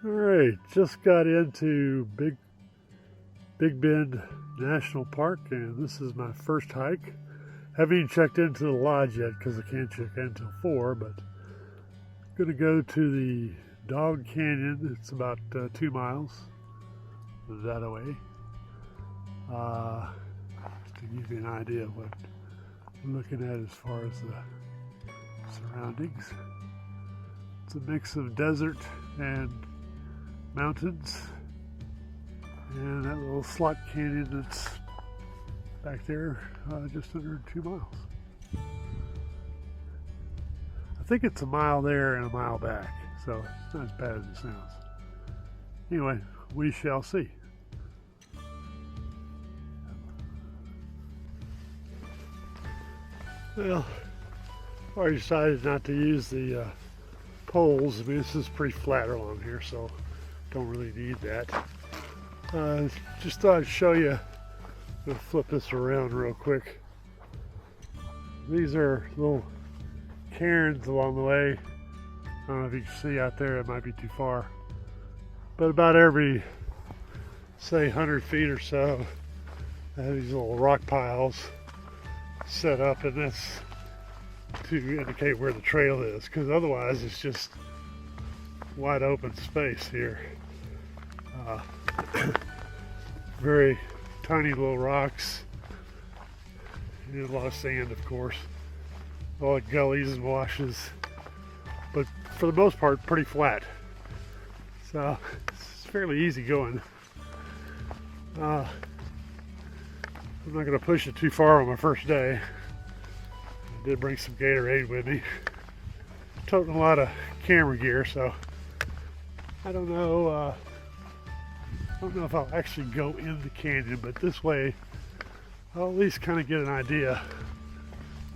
Alright, just got into Big Bend National Park, and this is my first hike. Haven't even checked into the lodge yet because I can't check in until 4, but I'm going to go to the Dog Canyon. It's about 2 miles that away. Just to give you an idea of what I'm looking at as far as the surroundings. It's a mix of desert and mountains, and that little slot canyon that's back there, just under 2 miles. I think it's a mile there and a mile back, so it's not as bad as it sounds. Anyway, we shall see. Well, I decided not to use the poles. I mean, this is pretty flat along here, so don't really need that. Just thought I'd show you. I'm going to flip this around real quick. These are little cairns along the way. I don't know if you can see out there, it might be too far. But about every, say, 100 feet or so, I have these little rock piles set up, and that's to indicate where the trail is, because otherwise it's just wide open space here. Very tiny little rocks, and a lot of sand, of course, a lot of gullies and washes, but for the most part pretty flat, so it's fairly easy going. I'm not going to push it too far on my first day. I did bring some Gatorade with me, toting a lot of camera gear, so I don't know if I'll actually go in the canyon, but this way I'll at least kind of get an idea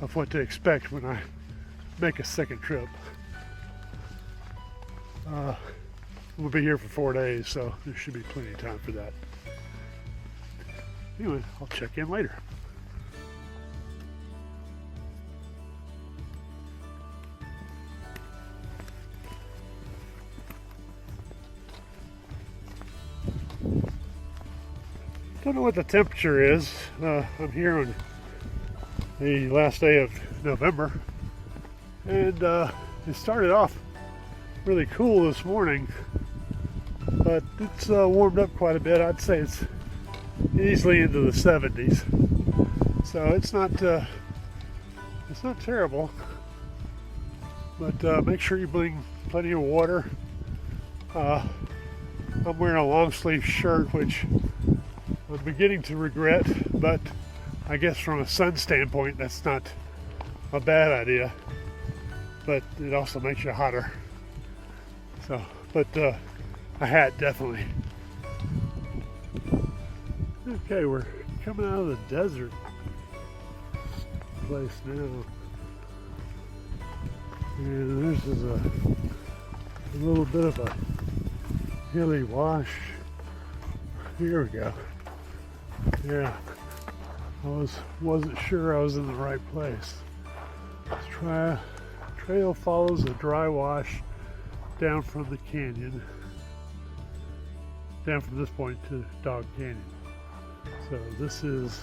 of what to expect when I make a second trip. We'll be here for 4 days, so there should be plenty of time for that. Anyway, I'll check in later. Don't know what the temperature is. I'm here on the last day of November, and it started off really cool this morning, but it's warmed up quite a bit. I'd say it's easily into the 70s, so it's not terrible. But make sure you bring plenty of water. I'm wearing a long sleeve shirt, which I'm beginning to regret, but I guess from a sun standpoint that's not a bad idea, but it also makes you hotter. So, but a hat definitely. Okay, we're coming out of the desert place now, and this is a little bit of a hilly wash. Here we go. Yeah, I wasn't sure I was in the right place. This trail follows a dry wash down from the canyon, down from this point to Dog Canyon. So this is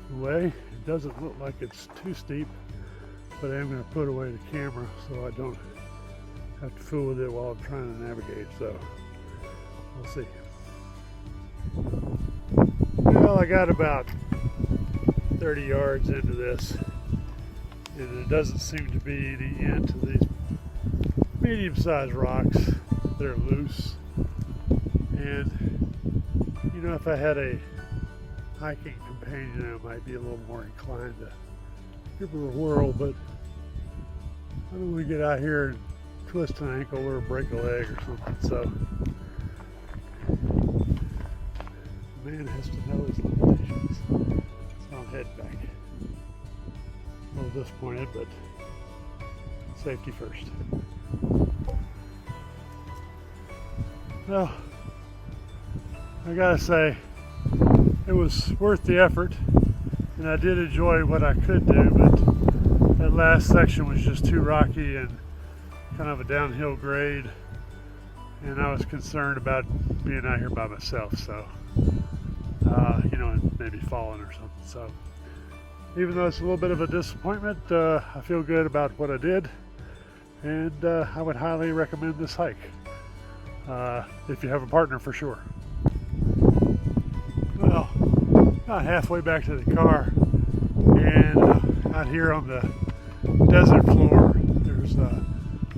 the way. It doesn't look like it's too steep, but I am going to put away the camera so I don't have to fool with it while I'm trying to navigate. So we'll see. Well, I got about 30 yards into this, and it doesn't seem to be the end to these medium-sized rocks that are loose. And you know, if I had a hiking companion, I might be a little more inclined to give her a whirl, but I don't want to get out here and twist an ankle or break a leg or something. So the man has to know his limitations. So I'll head back. A little disappointed, but safety first. Well, I gotta say, it was worth the effort, and I did enjoy what I could do, but that last section was just too rocky and kind of a downhill grade. and I was concerned about being out here by myself, so you know, and maybe falling or something. So even though it's a little bit of a disappointment, I feel good about what I did, and I would highly recommend this hike if you have a partner, for sure. Well, about halfway back to the car, and out here on the desert floor, there's a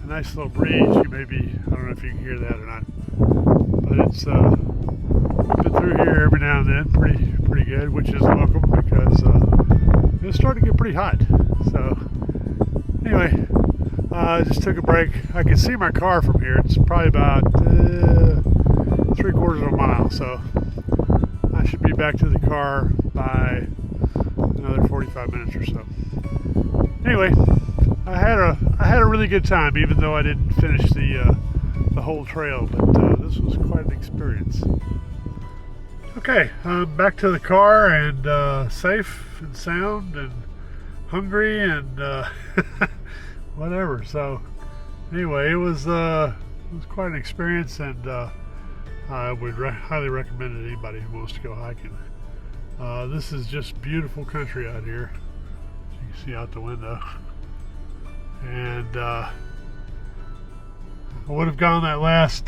nice little breeze. You maybe, I don't know if you can hear that or not, but it's been through here every now and then, pretty good, which is welcome because it's starting to get pretty hot. So anyway, I just took a break. I can see my car from here. It's probably about 3/4 of a mile, so I should be back to the car by another 45 minutes or so. Anyway, I had a really good time, even though I didn't finish the whole trail, but this was quite an experience. Okay, I'm back to the car, and safe and sound and hungry and whatever. So anyway, it was quite an experience, and I would highly recommend it to anybody who wants to go hiking. This is just beautiful country out here, as you can see out the window. And I would have gone that last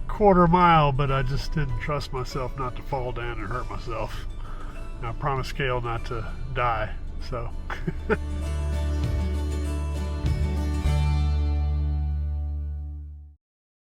quarter mile, but I just didn't trust myself not to fall down and hurt myself. And I promised Kale not to die, so